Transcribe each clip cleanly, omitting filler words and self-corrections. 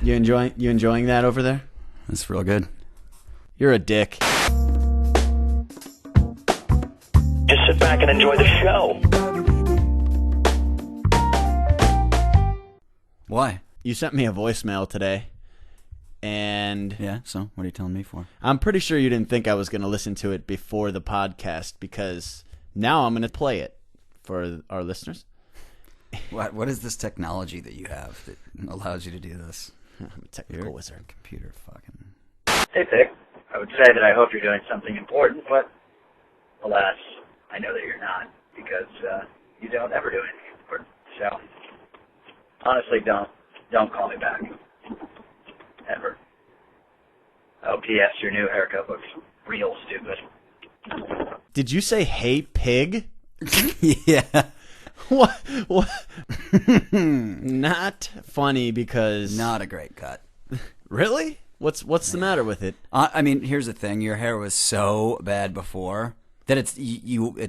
You enjoying that over there? That's real good. You're a dick. Just sit back and enjoy the show. Why? You sent me a voicemail today, and Yeah, so what are you telling me for? I'm pretty sure you didn't think I was going to listen to it before the podcast, because now I'm going to play it for our listeners. What is this technology that you have that allows you to do this? I'm a technical wizard. Computer fucking... Hey, Vic. I would say that I hope you're doing something important, but alas, I know that you're not, because you don't ever do anything important. So, honestly, don't call me back. Ever. Oh, P.S. Your new haircut looks real stupid. Did you say, hey, pig? Yeah. What? Not funny because... Not a great cut. Really? What's the matter with it? I mean, here's the thing. Your hair was so bad before that it's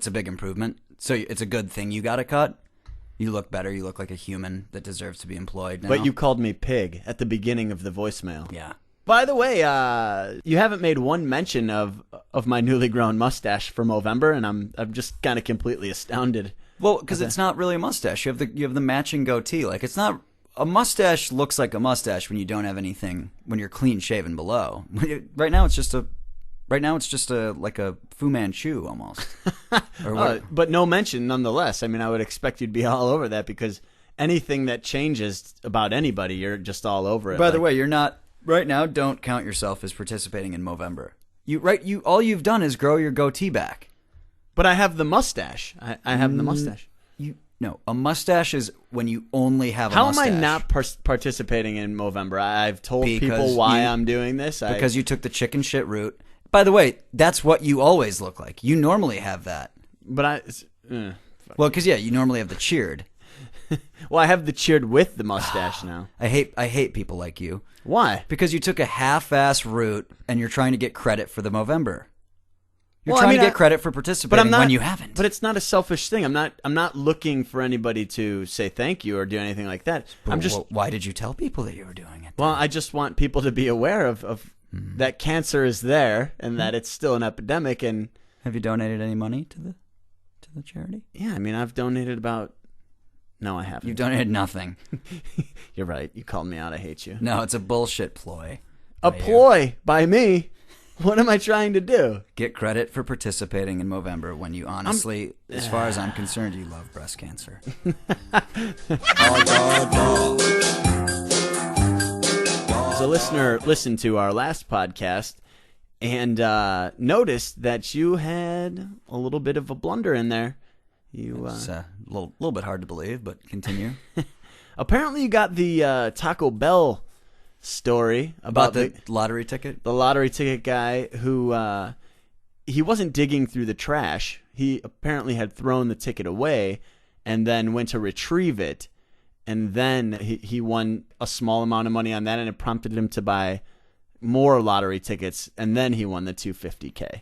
a big improvement. So it's a good thing you got a cut. You look better. You look like a human that deserves to be employed now. But you called me pig at the beginning of the voicemail. Yeah. By the way, you haven't made one mention of my newly grown mustache for Movember, and I'm just kind of completely astounded. Well, because it's not really a mustache. You have the matching goatee. Like, it's not... A mustache looks like a mustache when you don't have anything, when you're clean shaven below. Right now it's just a like a Fu Manchu almost. But no mention nonetheless. I mean, I would expect you'd be all over that, because anything that changes about anybody, you're just all over it. By the way, you're not right now. Don't count yourself as participating in Movember. All you've done is grow your goatee back. But I have the mustache. I have the mustache. No, a mustache is when you only have a How mustache. am I not participating in Movember? I've told Because people why I'm doing this. Because you took the chicken shit route. By the way, that's what you always look like. You normally have that. But Well, because you normally have the cheered. well, I have the cheered with the mustache now. I hate people like you. Why? Because you took a half-ass route and you're trying to get credit for the Movember. You're Well, trying I mean, to get credit for participating when you haven't. But it's not a selfish thing. I'm not looking for anybody to say thank you or do anything like that. Well, why did you tell people that you were doing it? Well, I just want people to be aware of that cancer is there and that it's still an epidemic. And have you donated any money to the charity? Yeah, I mean, I've donated about... No, I haven't. You've donated nothing. You're right. You called me out. I hate you. No, it's a bullshit ploy. A ploy by me? What am I trying to do? Get credit for participating in Movember when you honestly, as far as I'm concerned, you love breast cancer. As a listener listened to our last podcast and noticed that you had a little bit of a blunder in there. It's a little bit hard to believe, but continue. Apparently you got the Taco Bell story about the lottery ticket? The lottery ticket guy who he wasn't digging through the trash. He apparently had thrown the ticket away and then went to retrieve it. And then he won a small amount of money on that, and it prompted him to buy more lottery tickets, and then he won the $250K.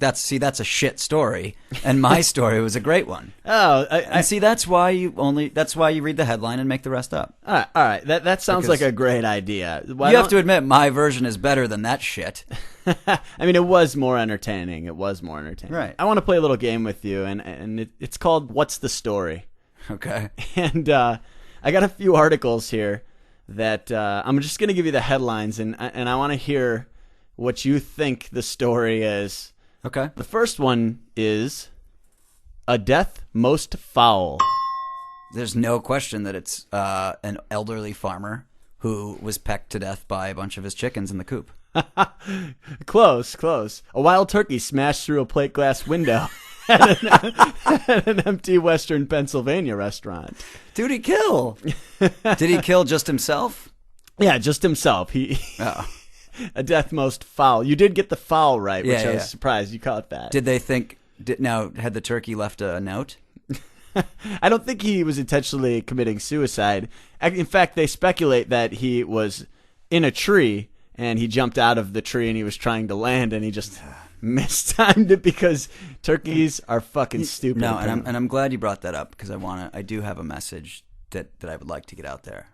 That's a shit story, and my story was a great one. Oh, and see, that's why you read the headline and make the rest up. All right. That sounds like a great idea. You have to admit, my version is better than that shit. I mean, it was more entertaining. Right. I want to play a little game with you, and it's called What's the Story? Okay. And I got a few articles here that I'm just going to give you the headlines, and I want to hear what you think the story is. Okay. The first one is a death most foul. There's no question that it's an elderly farmer who was pecked to death by a bunch of his chickens in the coop. Close. A wild turkey smashed through a plate glass window at an empty Western Pennsylvania restaurant. Dude, he kill? Did he kill just himself? Yeah, just himself. A death most foul. You did get the foul right, which I was surprised you caught that. Did they think... Now, had the turkey left a note? I don't think he was intentionally committing suicide. In fact, they speculate that he was in a tree, and he jumped out of the tree, and he was trying to land, and he just mistimed it because turkeys are fucking stupid. No, and I'm glad you brought that up, because I do have a message that I would like to get out there.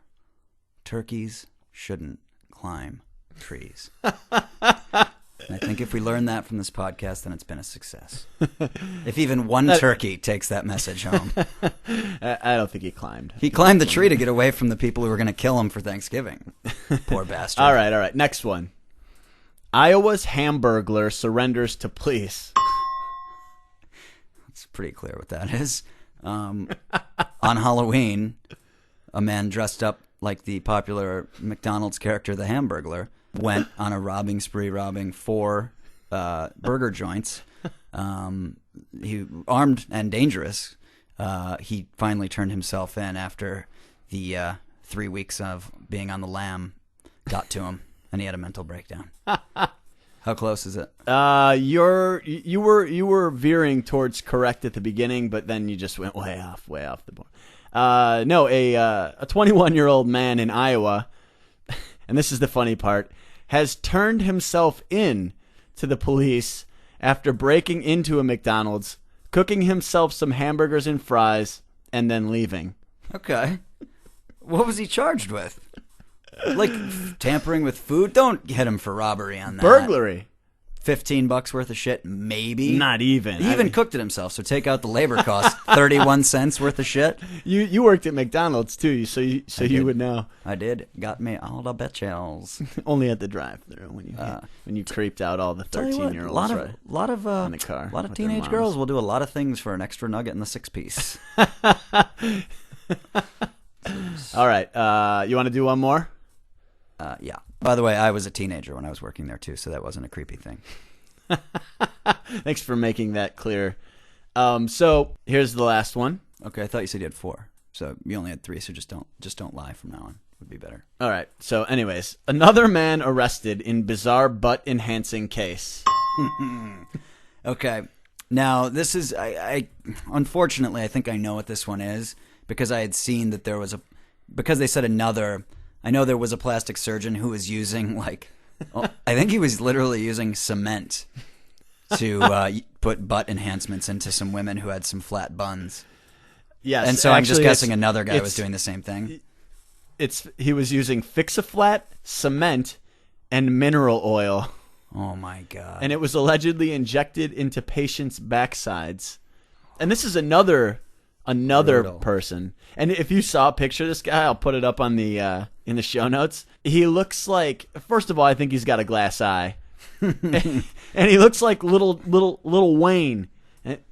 Turkeys shouldn't climb trees. And I think if we learn that from this podcast, then it's been a success. If even one turkey takes that message home. I don't think he climbed. He climbed the tree to get away from the people who were going to kill him for Thanksgiving. Poor bastard. All right. Next one. Iowa's Hamburglar surrenders to police. It's pretty clear what that is. On Halloween, a man dressed up like the popular McDonald's character, the Hamburglar, went on a robbing spree, robbing 4 burger joints. He armed and dangerous. He finally turned himself in after the 3 weeks of being on the lam got to him, and he had a mental breakdown. How close is it? You were veering towards correct at the beginning, but then you just went way off the board. No, a 21-year-old man in Iowa, and this is the funny part, has turned himself in to the police after breaking into a McDonald's, cooking himself some hamburgers and fries, and then leaving. Okay. What was he charged with? Like tampering with food? Don't hit him for robbery on that. Burglary. $15 worth of shit, maybe. Not even. He even cooked it himself, so take out the labor cost. 31 cents worth of shit. You worked at McDonald's too, so you would know. I did. Got me all the bitches. Only at the drive-thru when you creeped out all the 13-year-olds in the car. A lot of teenage girls will do a lot of things for an extra nugget in the 6-piece. All right. You want to do one more? Yeah. By the way, I was a teenager when I was working there too, so that wasn't a creepy thing. Thanks for making that clear. So here's the last one. Okay, I thought you said you had 4, so you only had 3. So just don't lie from now on. Would be better. All right. So, anyways, another man arrested in bizarre butt enhancing case. Okay. Now this is I unfortunately I think I know what this one is because I had seen that there was because they said another. I know there was a plastic surgeon who was using I think he was literally using cement to put butt enhancements into some women who had some flat buns. Yes, and so I'm just guessing another guy was doing the same thing. He was using Fix-A-Flat, cement, and mineral oil. Oh my god! And it was allegedly injected into patients' backsides. And this is another Brutal. Person. And if you saw a picture of this guy, I'll put it up on the in the show notes. He looks like, first of all, I think he's got a glass eye, and he looks like little Wayne.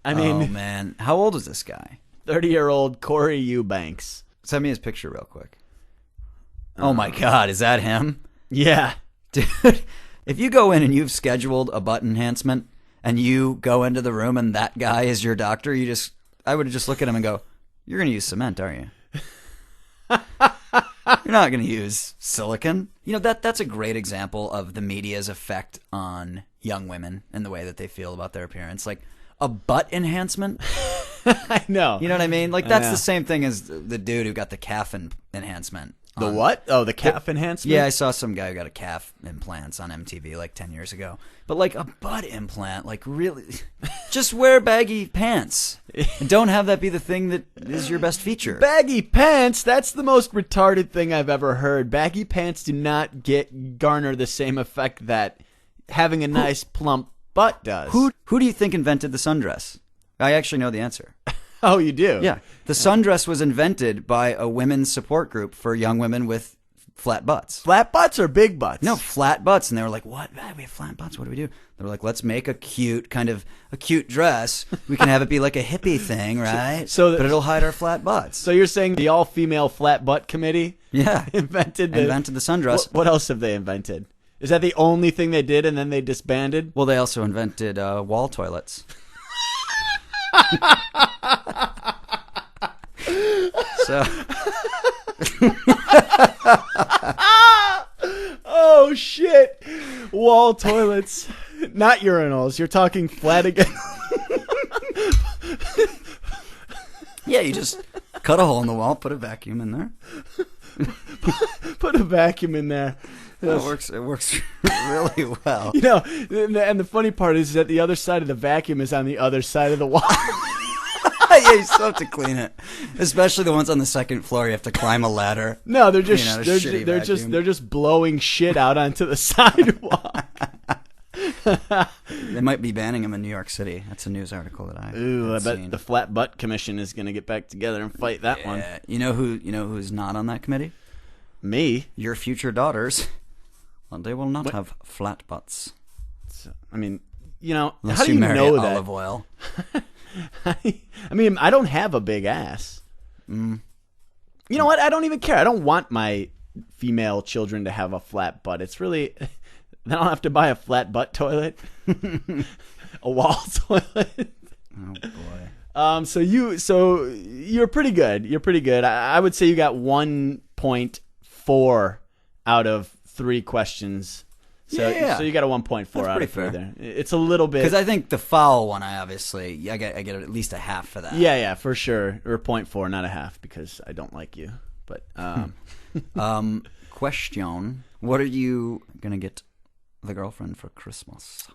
I mean, oh man, how old is this guy? 30-year-old Corey Eubanks. Send me his picture real quick. Oh my god, is that him? Yeah, dude. If you go in and you've scheduled a butt enhancement, and you go into the room and that guy is your doctor, I would just look at him and go, "You're going to use cement, aren't you? You're not going to use silicone." You know, that's a great example of the media's effect on young women and the way that they feel about their appearance. Like a butt enhancement. I know. You know what I mean? Like that's the same thing as the dude who got the calf enhancement. The what? Oh, the calf enhancement? Yeah, I saw some guy who got a calf implants on MTV like 10 years ago. But like a butt implant, like really, just wear baggy pants. And don't have that be the thing that is your best feature. Baggy pants? That's the most retarded thing I've ever heard. Baggy pants do not garner the same effect that having a nice plump butt does. Who do you think invented the sundress? I actually know the answer. Oh, you do? Yeah. The sundress was invented by a women's support group for young women with flat butts. Flat butts or big butts? No, flat butts. And they were like, what? We have flat butts. What do we do? They were like, let's make a cute dress. We can have it be like a hippie thing, right? But it'll hide our flat butts. So you're saying the all-female flat butt committee invented the sundress. What else have they invented? Is that the only thing they did and then they disbanded? Well, they also invented wall toilets. So oh shit, wall toilets, not urinals. You're talking flat again. Yeah, you just cut a hole in the wall, put a vacuum in there. Put a vacuum in there. It works really well. You know, and the funny part is that the other side of the vacuum is on the other side of the wall. Yeah, you still have to clean it, especially the ones on the second floor. You have to climb a ladder. No, they're just Clean out a they're, shitty they're just vacuum. they're just blowing shit out onto the sidewalk. They might be banning them in New York City. That's a news article that I Ooh, I had bet seen. the Flat Butt Commission is going to get back together and fight that one. Yeah. You know who's not on that committee? Me? Your future daughters. Well, they will not have flat butts. I mean, you know, Unless how do you you marry know that? olive oil. I mean, I don't have a big ass. You know what? I don't even care. I don't want my female children to have a flat butt. It's really... Then I'll have to buy a flat butt toilet. A wall toilet. Oh, boy. So you're pretty good. You're pretty good. I would say you got 1.4 out of 3 questions. So, Yeah. so you got a 1.4 That's out pretty of 3 fair. there. It's a little bit. Because I think the foul one, I get at least a half for that. Yeah, for sure. Or 0.4, not a half, because I don't like you. But Question: what are you gonna get the girlfriend for Christmas?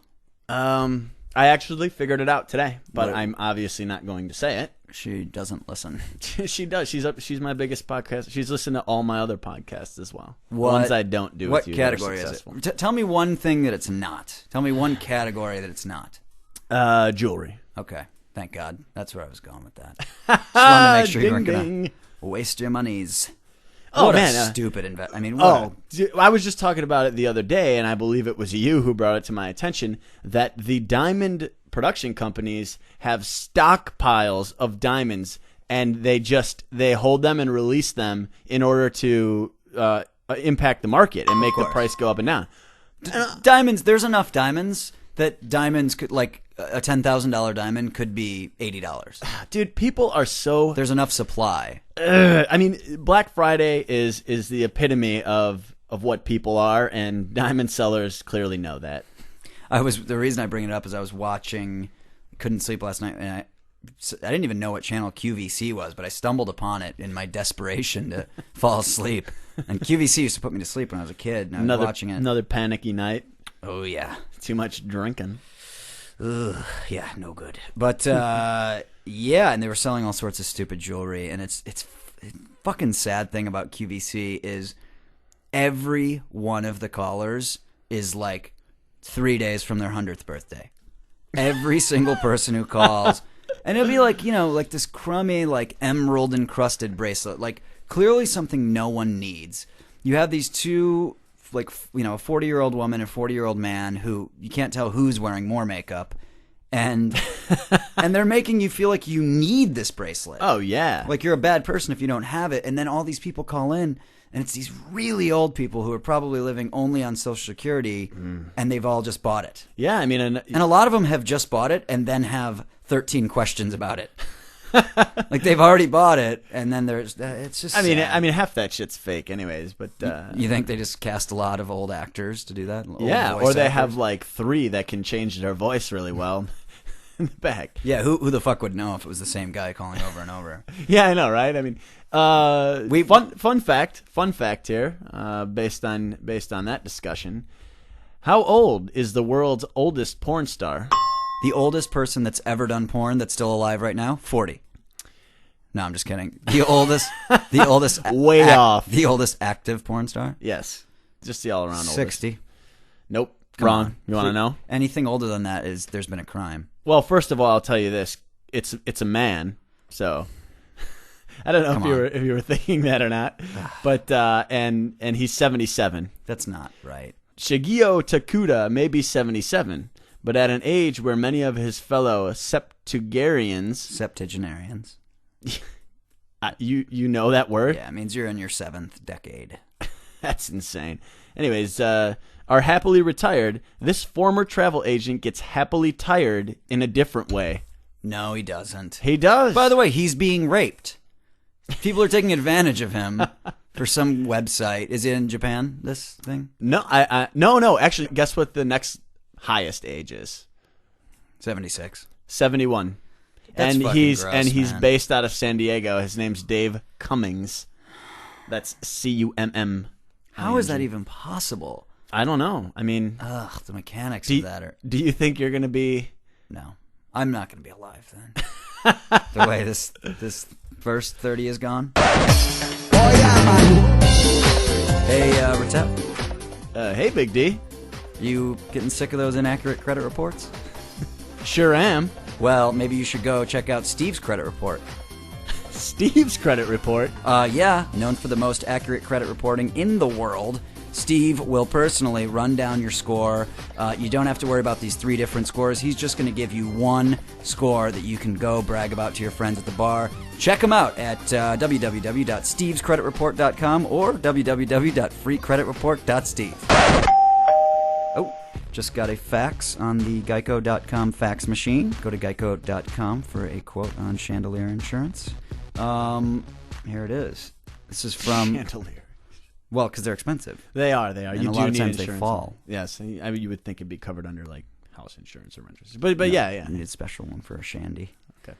I actually figured it out today, but What? I'm obviously not going to say it. She doesn't listen. She does. She's my biggest podcast. She's listened to all my other podcasts as well. What- Ones I don't do. What with you that are category is successful. it? Tell me one thing that it's not. Tell me one category that it's not. Jewelry. Okay, thank God. That's where I was going with that. Just wanted to make sure you weren't gonna Ding, ding. waste your monies. Oh, What man, a stupid investment. I mean, Oh, I was just talking about it the other day, and I believe it was you who brought it to my attention that the diamond production companies have stockpiles of diamonds, and they hold them and release them in order to impact the market and make the price go up and down. diamonds. There's enough diamonds that diamonds could, like a $10,000 diamond could be $80. Dude, people are so. There's enough supply. I mean, Black Friday is the epitome of what people are, and diamond sellers clearly know that. The reason I bring it up is I was watching, couldn't sleep last night, and I didn't even know what channel QVC was, but I stumbled upon it in my desperation to fall asleep. And QVC used to put me to sleep when I was a kid, and I was watching it. Another panicky night. Oh yeah, Too much drinking. ugh, yeah, no good. But yeah, and they were selling all sorts of stupid jewelry, and it's fucking sad thing about QVC is every one of the callers is like 3 days from their 100th birthday. Every single person who calls, and it'll be like, you know, like this crummy, like emerald encrusted bracelet, like clearly something no one needs. You have these two, like, you know, a 40-year-old woman and a 40-year-old man who you can't tell who's wearing more makeup, and they're making you feel like you need this bracelet. Oh yeah. Like you're a bad person if you don't have it. And then all these people call in, and it's these really old people who are probably living only on Social Security, and they've all just bought it. Yeah, I mean, And a lot of them have just bought it and then have 13 questions about it. Like they've already bought it, and then it's just. I mean, sad. half that shit's fake, anyways. But You think they just cast a lot of old actors to do that? Old yeah, voice or they actors? have like 3 that can change their voice really well in the back. Yeah, who the fuck would know if it was the same guy calling over and over? Yeah, I know, right? I mean, fun fact here, based on that discussion. How old is the world's oldest porn star? The oldest person that's ever done porn that's still alive right now, 40. No, I'm just kidding. The oldest Way off. The oldest active porn star, Yes, just the all around oldest. 60. Nope, Come wrong. on. You want to know? Anything older than that there's been a crime. Well, first of all, I'll tell you this: it's a man. So I don't know Come if you were thinking that or not, but and he's 77. That's not right. Shigeo Takuda may be 77, but at an age where many of his fellow septuagenarians, Septuagenarians. you know that word? Yeah, it means you're in your 7th decade. That's insane. Anyways, are happily retired. This former travel agent gets happily tired in a different way. No, he doesn't. He does. By the way, he's being raped. People are taking advantage of him for some website. Is it in Japan, this thing? No, no. Actually, guess what the next highest age is? 76. 71. That's and fucking he's gross, he's man. based out of San Diego. His name's Dave Cummings. That's Cumm. How is that even possible? I don't know. I mean, Ugh, the mechanics do, of that are... do you think you're going to be... No. I'm not going to be alive then. The way this first 30 is gone. Hey, Retep. Hey, Big D. You getting sick of those inaccurate credit reports? Sure am. Well, maybe you should go check out Steve's credit report. Steve's credit report? Yeah, known for the most accurate credit reporting in the world. Steve will personally run down your score. You don't have to worry about these 3 different scores. He's just going to give you one score that you can go brag about to your friends at the bar. Check him out at www.stevescreditreport.com or www.freecreditreport.steve. Oh, just got a fax on the geico.com fax machine. Go to geico.com for a quote on chandelier insurance. Here it is. This is from... Chandelier. Well, because they're expensive. They are. And You a do lot of need times they insurance. fall. Yes. I mean, you would think it'd be covered under, like, house insurance or renters. But yeah. I need a special one for a shandy. Okay.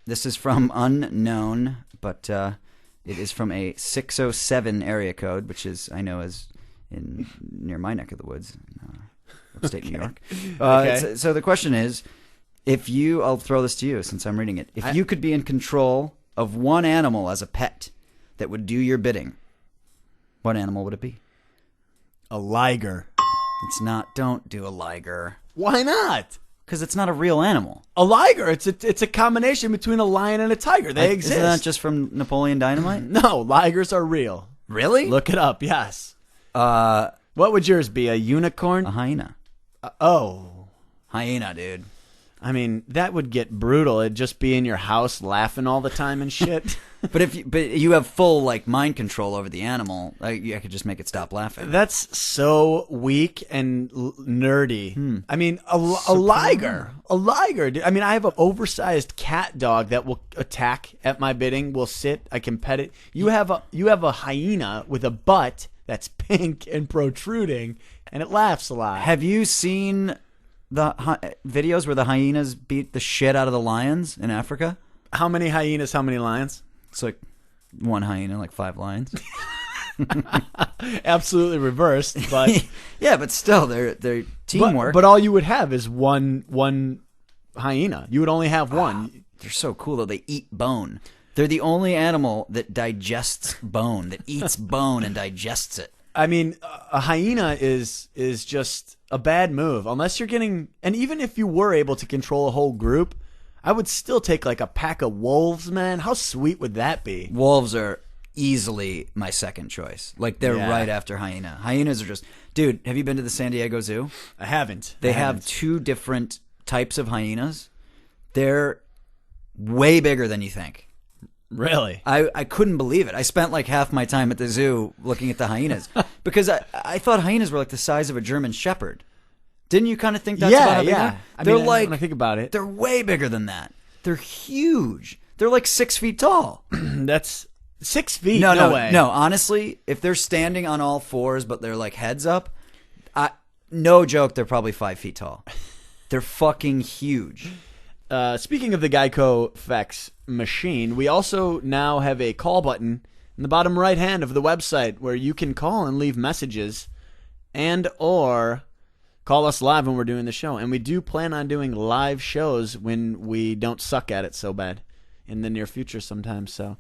This is from unknown, but it is from a 607 area code, which is, I know, is near my neck of the woods, upstate New York. Okay. So the question is, I'll throw this to you since I'm reading it. If you could be in control of one animal as a pet that would do your bidding, what animal would it be? A liger. It's not. Don't do a liger. Why not? Because it's not a real animal. A liger. It's a combination between a lion and a tiger. They exist. Isn't that just from Napoleon Dynamite? No, ligers are real. Really? Look it up. Yes. What What would yours be? A unicorn? a hyena. Oh. Hyena, dude. I mean, that would get brutal. It'd just be in your house laughing all the time and shit. But you have full like mind control over the animal, I could just make it stop laughing. That's so weak and nerdy. I mean, a liger. A liger. I mean, I have an oversized cat dog that will attack at my bidding. Will sit. I can pet it. You have a hyena with a butt that's pink and protruding, and it laughs a lot. Have you seen the videos where the hyenas beat the shit out of the lions in Africa? How many hyenas? How many lions? It's like one hyena, like 5 lions. Absolutely reversed, but Yeah, but still, they're teamwork. But all you would have is one hyena. You would only have one. They're so cool though. They eat bone. They're the only animal that digests bone, that eats bone and digests it. I mean, a hyena is just a bad move unless you're getting. And even if you were able to control a whole group, I would still take like a pack of wolves, man. How sweet would that be? Wolves are easily my second choice. Like, they're right after hyena. Hyenas are just... Dude, have you been to the San Diego Zoo? I haven't. They have 2 different types of hyenas. They're way bigger than you think. Really? I couldn't believe it. I spent like half my time at the zoo looking at the hyenas because I thought hyenas were like the size of a German Shepherd. Didn't you kind of think that's about how big they are? They're like, when I think about it, they're way bigger than that. They're huge. They're like 6 feet tall. that's 6 feet. No way. No, honestly, if they're standing on all fours but they're like heads up, no joke, they're probably 5 feet tall. They're fucking huge. Speaking of the Geico fax machine, we also now have a call button in the bottom right hand of the website where you can call and leave messages and or call us live when we're doing the show. And we do plan on doing live shows when we don't suck at it so bad in the near future sometimes. So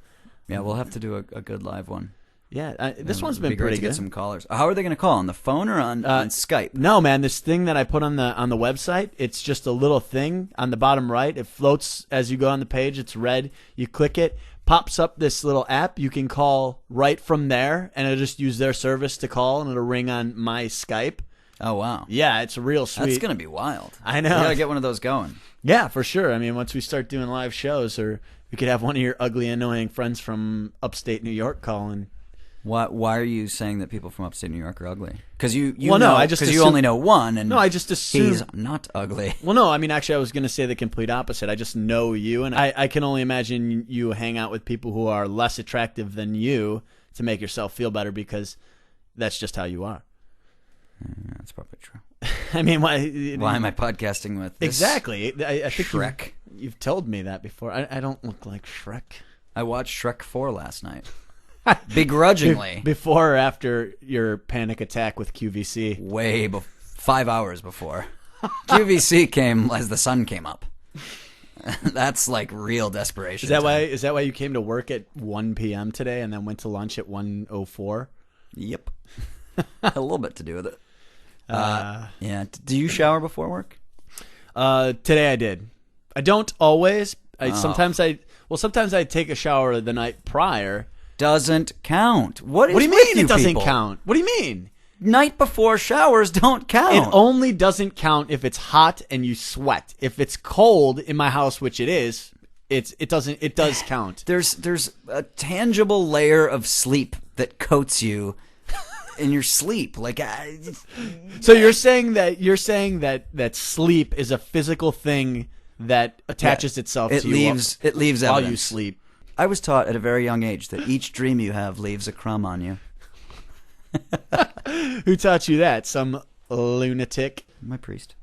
yeah, we'll have to do a good live one. Yeah, this one's It'd been be great pretty to good. get some callers. How are they going to call? On the phone or on Skype? No, man, this thing that I put on the website, it's just a little thing on the bottom right. It floats as you go on the page. It's red. You click it, pops up this little app. You can call right from there, and it'll just use their service to call, and it'll ring on my Skype. Oh, wow. Yeah, it's real sweet. That's going to be wild. I know. We got to get one of those going. Yeah, for sure. I mean, once we start doing live shows, or we could have one of your ugly, annoying friends from upstate New York calling. Why are you saying that people from upstate New York are ugly? Because you only know one, and no, I just assume he's not ugly. Well, no, I mean, actually, I was going to say the complete opposite. I just know you, and I can only imagine you hang out with people who are less attractive than you to make yourself feel better because that's just how you are. Yeah, that's probably true. I mean, why am I podcasting with this exactly? I think Shrek? You've told me that before. I don't look like Shrek. I watched Shrek 4 last night. Begrudgingly. Before or after your panic attack with QVC? 5 hours before. QVC came as the sun came up. That's like real desperation. Is that why you came to work at 1 p.m. today and then went to lunch at 1:04? Yep. A little bit to do with it. Yeah. Do you shower before work? Today I did. I don't always. Sometimes I take a shower the night prior. Doesn't count. What do you mean it doesn't count? What do you mean? Night before showers don't count. It only doesn't count if it's hot and you sweat. If it's cold in my house, which it is, it does count. There's a tangible layer of sleep that coats you in your sleep. So you're saying that sleep is a physical thing that attaches itself to you. It leaves while evidence. you sleep. I was taught at a very young age that each dream you have leaves a crumb on you. Who taught you that? Some lunatic? My priest.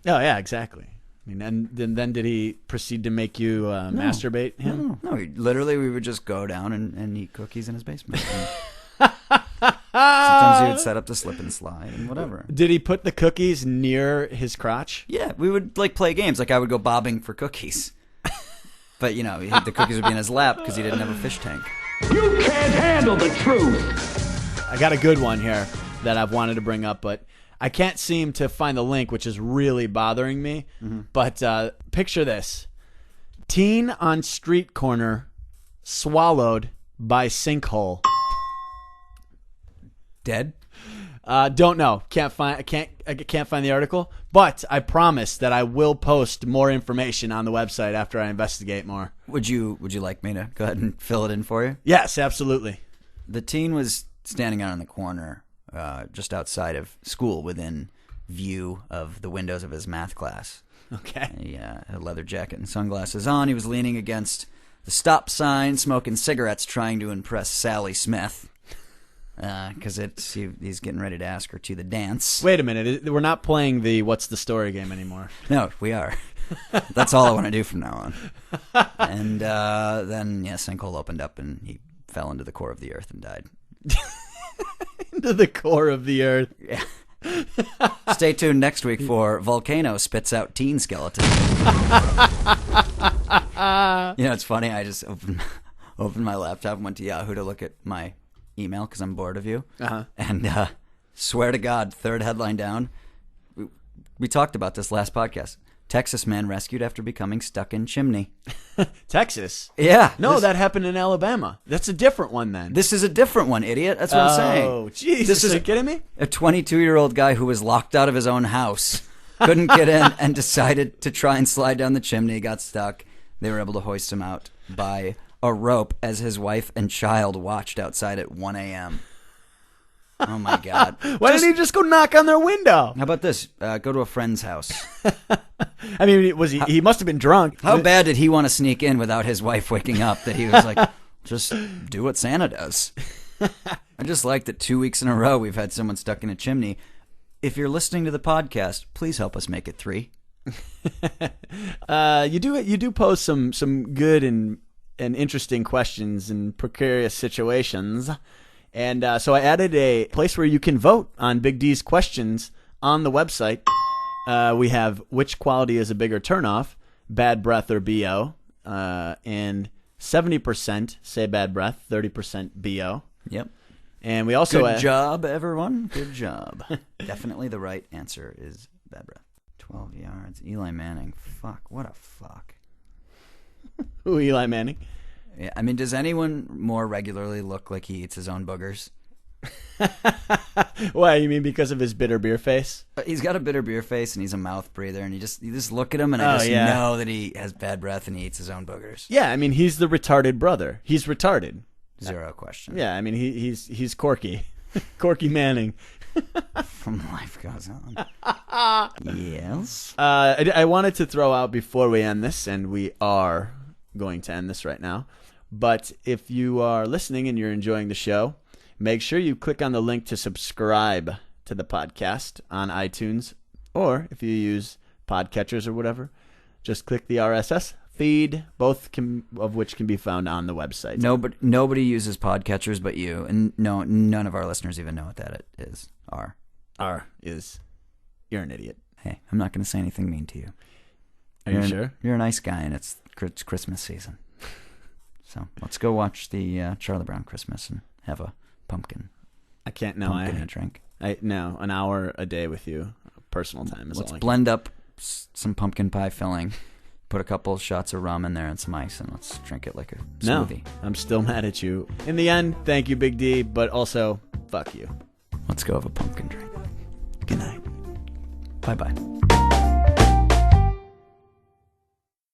Oh yeah, exactly. I mean, and then did he proceed to make you masturbate him? No. Literally, we would just go down and eat cookies in his basement. Sometimes he would set up the slip and slide and whatever. Did he put the cookies near his crotch? Yeah, we would play games. I would go bobbing for cookies. But, the cookies would be in his lap because he didn't have a fish tank. You can't handle the truth. I got a good one here that I've wanted to bring up, but I can't seem to find the link, which is really bothering me. Mm-hmm. But picture this. Teen on street corner swallowed by sinkhole. Dead? Don't know. Can't find the article. But I promise that I will post more information on the website after I investigate more. Would you like me to go ahead and fill it in for you? Yes, absolutely. The teen was standing out on the corner, just outside of school, within view of the windows of his math class. Okay. He had a leather jacket and sunglasses on. He was leaning against the stop sign, smoking cigarettes, trying to impress Sally Smith. Because he's getting ready to ask her to the dance. Wait a minute. We're not playing the What's the Story game anymore. No, we are. That's all I want to do from now on. And then, sinkhole opened up and he fell into the core of the earth and died. Into the core of the earth. Yeah. Stay tuned next week for Volcano Spits Out Teen Skeleton. It's funny. I just opened my laptop and went to Yahoo to look at my email because I'm bored of you. Uh-huh. And swear to God, third headline down. We talked about this last podcast. Texas man rescued after becoming stuck in chimney. Texas? Yeah. No, that happened in Alabama. That's a different one then. This is a different one, idiot. That's what I'm saying. Oh, Jesus. Are you kidding me? A 22-year-old guy who was locked out of his own house, couldn't get in, and decided to try and slide down the chimney, got stuck. They were able to hoist him out by a rope as his wife and child watched outside at 1 a.m. Oh, my God. Why didn't he just go knock on their window? How about this? Go to a friend's house. I mean, he must have been drunk. How bad did he want to sneak in without his wife waking up that he was like, just do what Santa does? I just like that 2 weeks in a row we've had someone stuck in a chimney. If you're listening to the podcast, please help us make it 3. You do pose some good and interesting questions in precarious situations. And so I added a place where you can vote on Big D's questions on the website. We have which quality is a bigger turnoff, bad breath or BO, and 70% say bad breath, 30% BO. Yep. And we also good job, everyone. Good job. Definitely the right answer is bad breath. 12 yards. Eli Manning. Fuck. What a fuck. Who, Eli Manning? Yeah, I mean, does anyone more regularly look like he eats his own boogers? Why, you mean because of his bitter beer face? He's got a bitter beer face and he's a mouth breather, and you just look at him and I know that he has bad breath and he eats his own boogers. Yeah, I mean, he's the retarded brother. He's retarded. Zero question. Yeah, I mean, he's Corky. Corky Manning. From Life Goes On. Yes. I wanted to throw out before we end this, and we are going to end this right now, but if you are listening and you're enjoying the show, make sure you click on the link to subscribe to the podcast on iTunes, or if you use podcatchers or whatever, just click the RSS feed, both of which can be found on the website. Nobody uses podcatchers but you, and none of our listeners even know what that is. R is you're an idiot. Hey, I'm not going to say anything mean to you. Are you sure? You're a nice guy, and it's Christmas season. So let's go watch the Charlie Brown Christmas and have a pumpkin. I can't. No, pumpkin drink. No, an hour a day with you, personal time is Let's all. blend up some pumpkin pie filling, put a couple shots of rum in there and some ice, and let's drink it like a smoothie. No, I'm still mad at you. In the end, thank you, Big D, but also fuck you. Let's go have a pumpkin drink. Good night. Bye-bye.